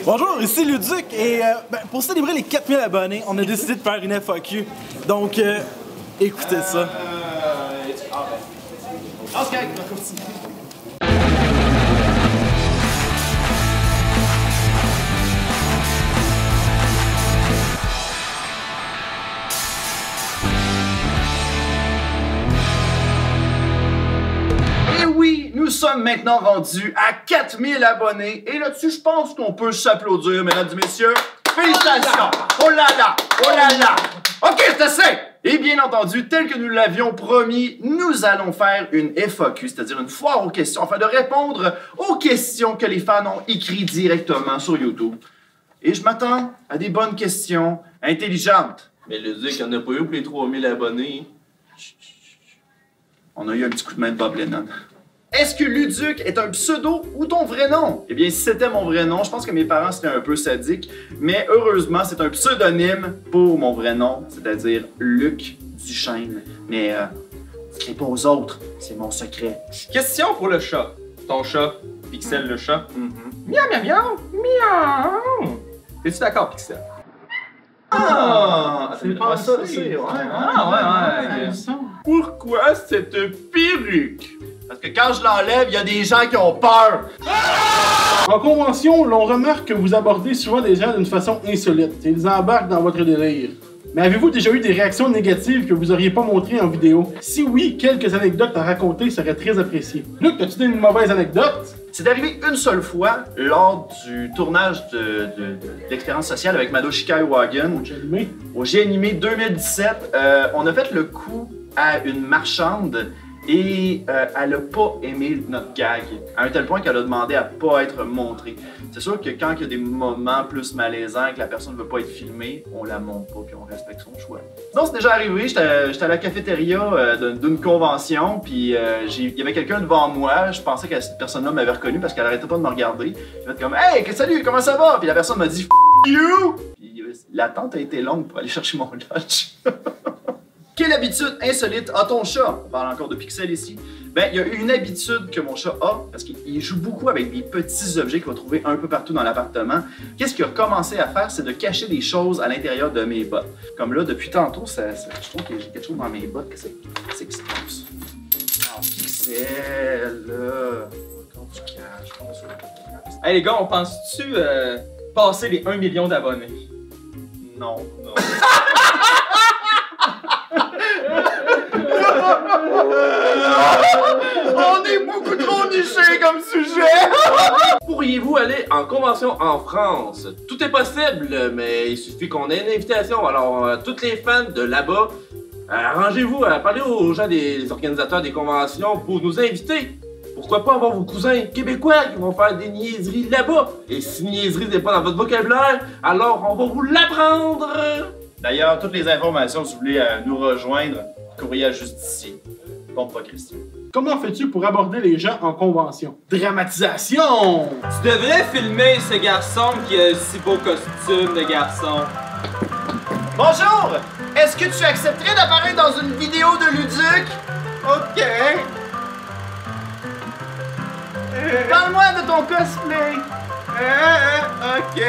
Bonjour, ici Luduc et pour célébrer les 4000 abonnés, on a décidé de faire une FAQ. Donc, écoutez ça. Et oui, nous sommes maintenant rendus à 4000 abonnés. Et là-dessus, je pense qu'on peut s'applaudir, mesdames et messieurs. Félicitations! Oh là là! Oh là là! Ok, c'est assez! Et bien entendu, tel que nous l'avions promis, nous allons faire une FAQ, c'est-à-dire une foire aux questions, afin de répondre aux questions que les fans ont écrites directement sur YouTube. Et je m'attends à des bonnes questions intelligentes. Mais le Duc, il n'y en a pas eu pour les 3000 abonnés. On a eu un petit coup de main de Bob Lennon. Est-ce que Luduc est un pseudo ou ton vrai nom? Eh bien, si c'était mon vrai nom, je pense que mes parents seraient un peu sadiques, mais heureusement, c'est un pseudonyme pour mon vrai nom, c'est-à-dire Luc Duchesne. Mais, crie pas aux autres, c'est mon secret. Question pour le chat. Ton chat, Pixel le chat. Miaou, miaou, miaou, miaou. Es-tu d'accord, Pixel? Ah! C'est pas ça, c'est... Ouais, ouais. Pourquoi cette perruque? Parce que quand je l'enlève, il y a des gens qui ont peur. En convention, l'on remarque que vous abordez souvent des gens d'une façon insolite. Ils embarquent dans votre délire. Mais avez-vous déjà eu des réactions négatives que vous auriez pas montrées en vidéo? Si oui, quelques anecdotes à raconter seraient très appréciées. Luc, as-tu une mauvaise anecdote? C'est arrivé une seule fois lors du tournage de l'expérience sociale avec Mado Shikai Wagon. Au G-Animé 2017, on a fait le coup à une marchande et elle a pas aimé notre gag, à un tel point qu'elle a demandé à pas être montrée. C'est sûr que quand il y a des moments plus malaisants et que la personne ne veut pas être filmée, on la montre pas puis on respecte son choix. Sinon, c'est déjà arrivé, j'étais à la cafétéria d'une convention, puis il y avait quelqu'un devant moi, je pensais que cette personne-là m'avait reconnu parce qu'elle arrêtait pas de me regarder. J'ai fait comme « Hey, salut, comment ça va? » Puis la personne m'a dit « F*** you! » Puis l'attente a été longue pour aller chercher mon lunch. Quelle habitude insolite a ton chat? On parle encore de Pixel ici. Ben, il y a une habitude que mon chat a, parce qu'il joue beaucoup avec des petits objets qu'il va trouver un peu partout dans l'appartement. Qu'est-ce qu'il a commencé à faire? C'est de cacher des choses à l'intérieur de mes bottes. Comme là, depuis tantôt, je trouve que j'ai quelque chose dans mes bottes que c'est qui se passe. Ah, Pixel, là. Encore du cash. Hey les gars, on pense-tu passer les 1 million d'abonnés? Non. On est beaucoup trop niché comme sujet! Pourriez-vous aller en convention en France? Tout est possible, mais il suffit qu'on ait une invitation. Alors, toutes les fans de là-bas, arrangez-vous à parler aux gens des organisateurs des conventions pour nous inviter. Pourquoi pas avoir vos cousins québécois qui vont faire des niaiseries là-bas? Et si niaiserie n'est pas dans votre vocabulaire, alors on va vous l'apprendre! D'ailleurs, toutes les informations, si vous voulez nous rejoindre, courriel juste ici. Pompe pas Christian. Comment fais-tu pour aborder les gens en convention? Dramatisation! Tu devrais filmer ce garçon qui a un si beau costume de garçon. Bonjour! Est-ce que tu accepterais d'apparaître dans une vidéo de Luduc? Ok. Parle-moi de ton cosplay. Ok.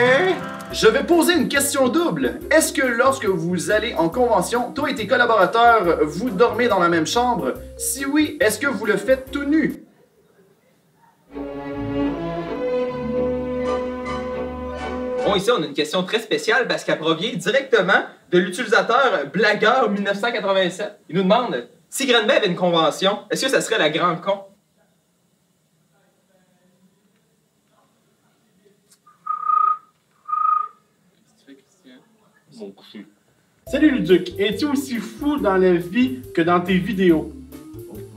Je vais poser une question double. Est-ce que lorsque vous allez en convention, toi et tes collaborateurs, vous dormez dans la même chambre? Si oui, est-ce que vous le faites tout nu? Bon, ici, on a une question très spéciale parce qu'elle provient directement de l'utilisateur Blagueur 1987. Il nous demande, si Grenby avait une convention, est-ce que ça serait la Grande Con? Salut Luduc, es-tu aussi fou dans la vie que dans tes vidéos?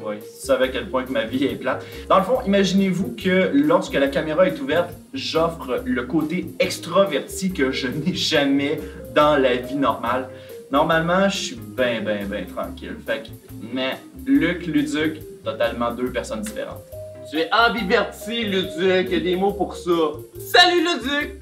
Oui, tu savais à quel point que ma vie est plate. Dans le fond, imaginez-vous que lorsque la caméra est ouverte, j'offre le côté extraverti que je n'ai jamais dans la vie normale. Normalement, je suis ben tranquille. Fait que, mais Luduc, totalement deux personnes différentes. Tu es ambiverti, Luduc, il y a des mots pour ça. Salut, Luduc!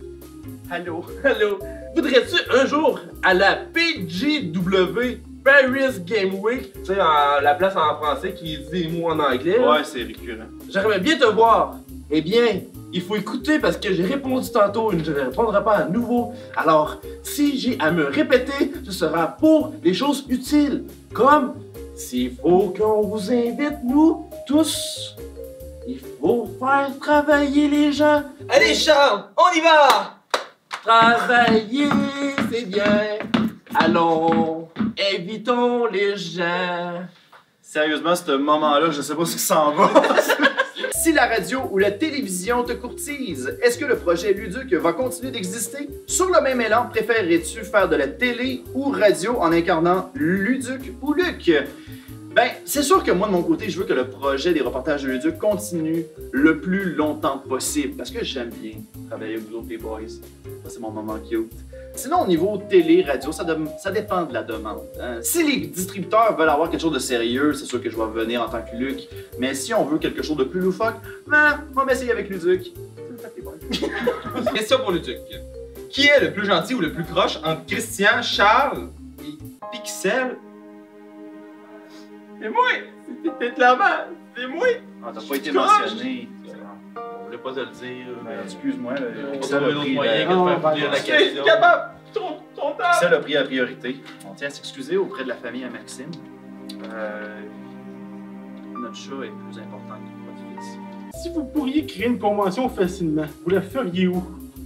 Allô? Allô? Voudrais-tu un jour à la PGW, Paris Game Week, tu sais, la place en français qui dit des mots en anglais? Ouais, c'est récurrent. J'aimerais bien te voir. Eh bien, il faut écouter parce que j'ai répondu tantôt et je ne répondrai pas à nouveau. Alors, si j'ai à me répéter, ce sera pour les choses utiles. Comme s'il faut qu'on vous invite, nous tous, il faut faire travailler les gens. Allez, Charles, on y va! Travailler, c'est bien. Allons, invitons les gens. Sérieusement, ce moment-là, je sais pas ce qui s'en va. Si la radio ou la télévision te courtise, est-ce que le projet Luduc va continuer d'exister? Sur le même élan, préférerais-tu faire de la télé ou radio en incarnant Luduc ou Luc? Ben, c'est sûr que moi, de mon côté, je veux que le projet des reportages de Luduc continue le plus longtemps possible, parce que j'aime bien travailler avec vous autres, les boys. Ça, c'est mon moment cute. Sinon, au niveau télé, radio, ça dépend de la demande. Hein. Si les distributeurs veulent avoir quelque chose de sérieux, c'est sûr que je vais venir en tant que Luc. Mais si on veut quelque chose de plus loufoque, ben, on va essayer avec Luduc. Question pour Luduc. Qui est le plus gentil ou le plus proche entre Christian, Charles et Pixel? C'est moi! C'est clairement, c'est moi! Ah, t'as pas été mentionné. On voulait pas te le dire, mais Excuse-moi, on a d'autres moyens que de faire finir la Je suis question. capable! Trop tard! Pixel a pris la priorité. On tient à s'excuser auprès de la famille à Maxime. Notre chat est plus important que votre fils. Si vous pourriez créer une convention facilement, vous la feriez où?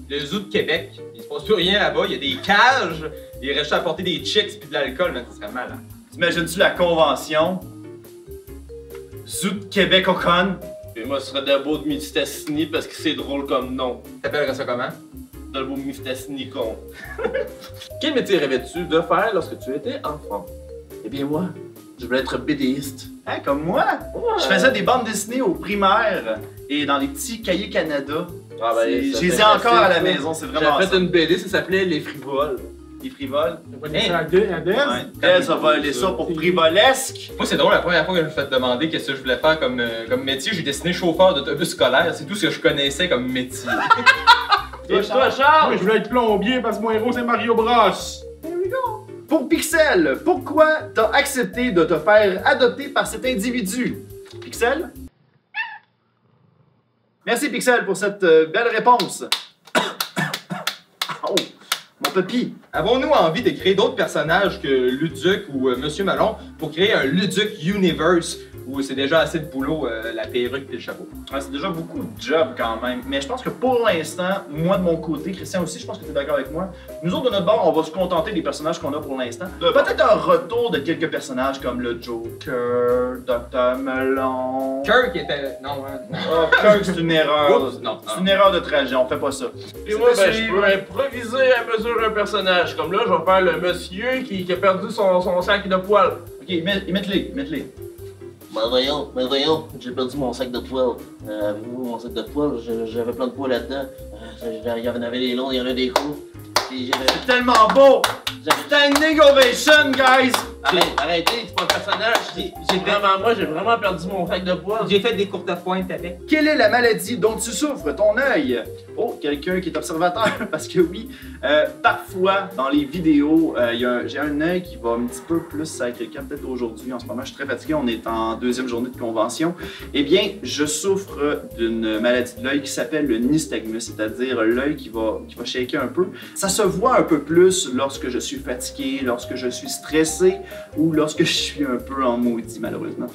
Le zoo de Québec, il se passe plus rien là-bas, il y a des cages, il reste à apporter des chicks puis de l'alcool, mais ça serait malade. T'imagines-tu la convention? Zoo de Québec au con? Et moi, ce serait Dalbo de Mistassini parce que c'est drôle comme nom. T'appellerais ça comment? Dalbo Mistassini con. Quel métier rêvais-tu de faire lorsque tu étais enfant? Eh bien, moi, je voulais être bédéiste. Hein, comme moi? Je faisais des bandes dessinées au primaire et dans les petits cahiers Canada. Ah ben, Je les ai encore à la maison, c'est vraiment J'ai fait ça. une BD, ça s'appelait Les Frivoles. Les frivoles. C'est à Dez? Ouais. Elle, ça va aller ça pour frivolesque. Moi, c'est drôle, la première fois que je me suis fait demander qu'est-ce que je voulais faire comme métier, j'ai dessiné chauffeur d'autobus scolaire, c'est tout ce que je connaissais comme métier. Et toi, Charles? Moi, je voulais être plombier parce que mon héros, c'est Mario Bros. Pour Pixel, pourquoi t'as accepté de te faire adopter par cet individu? Pixel? Merci Pixel pour cette belle réponse. Oh, mon papy. Avons-nous envie de créer d'autres personnages que Luduc ou Monsieur Malon pour créer un Luduc Universe où c'est déjà assez de boulot, la perruque et le chapeau? Ouais, c'est déjà beaucoup de job quand même, mais je pense que pour l'instant, moi de mon côté, Christian aussi, je pense que tu es d'accord avec moi, nous autres de notre bord, on va se contenter des personnages qu'on a pour l'instant. Peut-être un retour de quelques personnages comme le Joker, Dr. Melon... Kirk était... Non, hein. Oh, Kirk, c'est une erreur. Oups, non. C'est une erreur de trajet, on fait pas ça. Et moi, ben, je peux improviser à mesure un personnage. Comme là, je vais faire le monsieur qui a perdu son sac de poils. Ok, mette-les. Ben voyons, j'ai perdu mon sac de poils. Avez-vous mon sac de poils? J'avais plein de poils là-dedans. Il y en avait des longs, il y en avait des courts. Puis j'avais... C'est tellement beau! Standing ovation, guys! Arrêtez, c'est pas un personnage. J'ai vraiment perdu mon sac de poils. J'ai fait des courtes pointes avec. Quelle est la maladie dont tu souffres, ton œil? Oh, quelqu'un qui est observateur, parce que oui, parfois dans les vidéos, j'ai un œil qui va un petit peu plus avec quelqu'un, peut-être aujourd'hui. En ce moment, je suis très fatigué, on est en deuxième journée de convention. Eh bien, je souffre d'une maladie de l'œil qui s'appelle le nystagmus, c'est-à-dire l'œil qui va shaker un peu. Ça se voit un peu plus lorsque je suis fatigué, lorsque je suis stressé ou lorsque je suis un peu en maudit, malheureusement.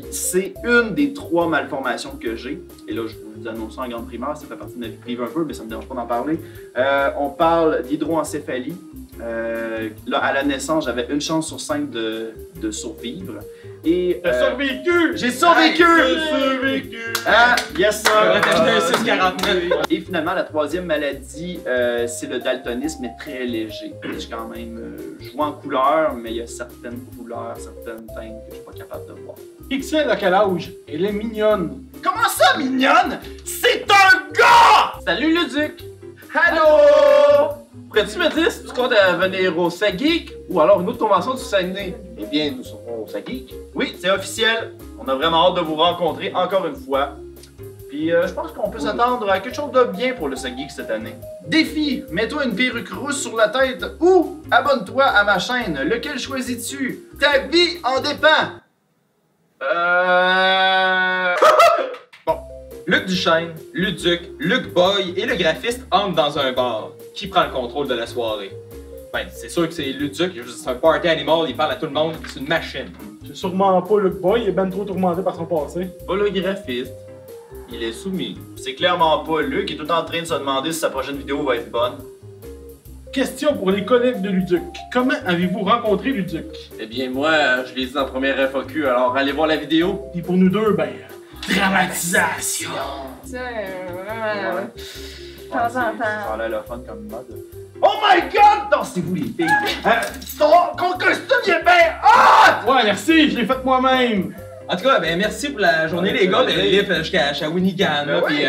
C'est une des 3 malformations que j'ai. Et là, je vous annonce ça en grande primaire, ça fait partie de ma vie privée un peu, mais ça me dérange pas d'en parler. On parle d'hydroencéphalie. Là, à la naissance, j'avais une chance sur 5 de survivre. Et survécu! J'ai survécu! J'ai survécu! Ah, yes sir! J'aurais acheté un 649. Et finalement, la 3e maladie, c'est le daltonisme, mais très léger. Je suis quand même, je vois en couleur, mais il y a certaines couleurs, certaines teintes que je suis pas capable de voir. Pixel, à quel âge? Elle est mignonne. Comment ça, mignonne? C'est un gars! Salut Luduc! Allô? Pourrais-tu me dire si tu comptes venir au Sageek ou alors une autre convention du Saguenay? Eh bien, nous serons au Sageek. Oui, c'est officiel. On a vraiment hâte de vous rencontrer encore une fois. Puis je pense qu'on peut s'attendre à quelque chose de bien pour le Sageek cette année. Défi, mets-toi une perruque rousse sur la tête ou abonne-toi à ma chaîne. Lequel choisis-tu? Ta vie en dépend. Bon, Luc Duchesne, Luduc, Luc Boy et le graphiste entrent dans un bar. Qui prend le contrôle de la soirée? Ben, c'est sûr que c'est Luduc, c'est un party animal, il parle à tout le monde, c'est une machine. C'est sûrement pas Luc Boy, il est ben trop tourmenté par son passé. Pas le graphiste. Il est soumis. C'est clairement pas Luc, il est tout en train de se demander si sa prochaine vidéo va être bonne. Question pour les collègues de Luduc. Comment avez-vous rencontré Luduc? Eh bien, moi, je l'ai dit en première FAQ, alors allez voir la vidéo. Et pour nous deux, ben, dramatisation. Ça, vraiment. Ouais. De temps en temps. Ça a l'air le fun comme mode. Oh my god! Dansez-vous les filles! Ton costume il est bien hot! Ouais, merci, je l'ai fait moi-même. En tout cas, ben merci pour la journée les gars, le lift jusqu'à Shawinigan, Ben puis oui.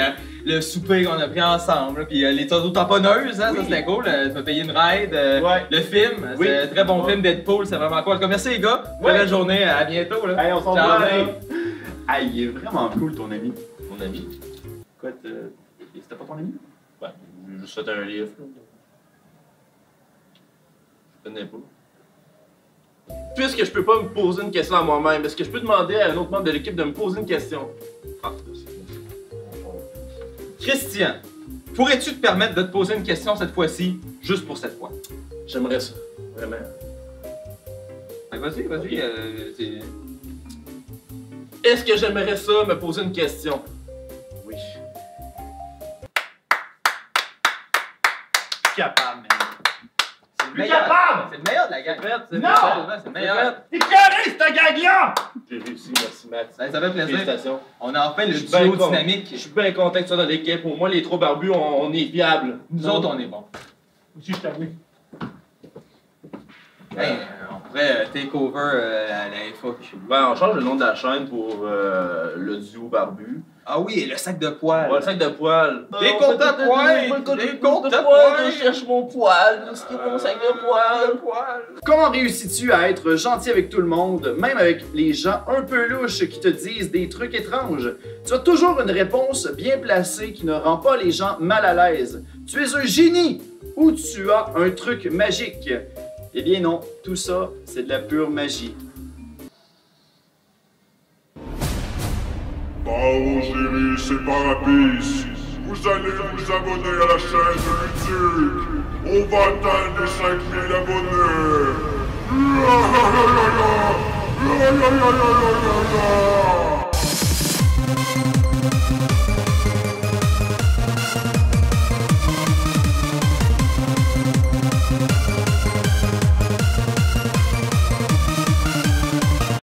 le souper qu'on a pris ensemble, puis les tamponneuses, hein, ça c'était cool, tu m'as payé une ride, Ouais. le film, Oui. c'est un très bon film Deadpool, c'est vraiment cool. En tout cas, merci les gars, Ouais. belle journée, à bientôt là. Hey, on s'en Ciao, va, là. hey. Ah, il est vraiment cool ton ami. Mon ami. Quoi, c'était pas ton ami? Ben, j'ai juste fait un livre. Je connais pas. Puisque je peux pas me poser une question à moi-même, est-ce que je peux demander à un autre membre de l'équipe de me poser une question? Ah, Christian, pourrais-tu te permettre de te poser une question cette fois-ci, juste pour cette fois? j'aimerais ça. Vraiment. Ben, vas-y, c'est... Est-ce que j'aimerais ça me poser une question? Oui. Capable, man. C'est le Plus meilleur. capable! C'est le meilleur de la gang. C'est Non! C'est le meilleur. T'es carré, cette gang-là! J'ai réussi, merci Max. Ben, ça fait plaisir. Félicitations. On a enfin le Je suis bien duo content. dynamique. Je suis bien content que tu sois dans l'équipe. Pour moi, les trois barbus, on est fiables. Nous autres, on est bons. Aussi, je t'avoue. Hey, on pourrait take over à la FAQ. Ben, on change le nom de la chaîne pour le duo barbu. Ah oui, et le sac de poils. Ouais, le sac de poils. Des comptes à poils! Des comptes à poils! Je cherche mon poil. Ce qui est mon sac de poils. Comment réussis-tu à être gentil avec tout le monde, même avec les gens un peu louches qui te disent des trucs étranges? Tu as toujours une réponse bien placée qui ne rend pas les gens mal à l'aise. Tu es un génie ou tu as un truc magique? Eh bien non, tout ça, c'est de la pure magie. Bon, chérie, c'est Parapis. Vous allez vous abonner à la chaîne de Luduc. On va atteindre les 5000 abonnés.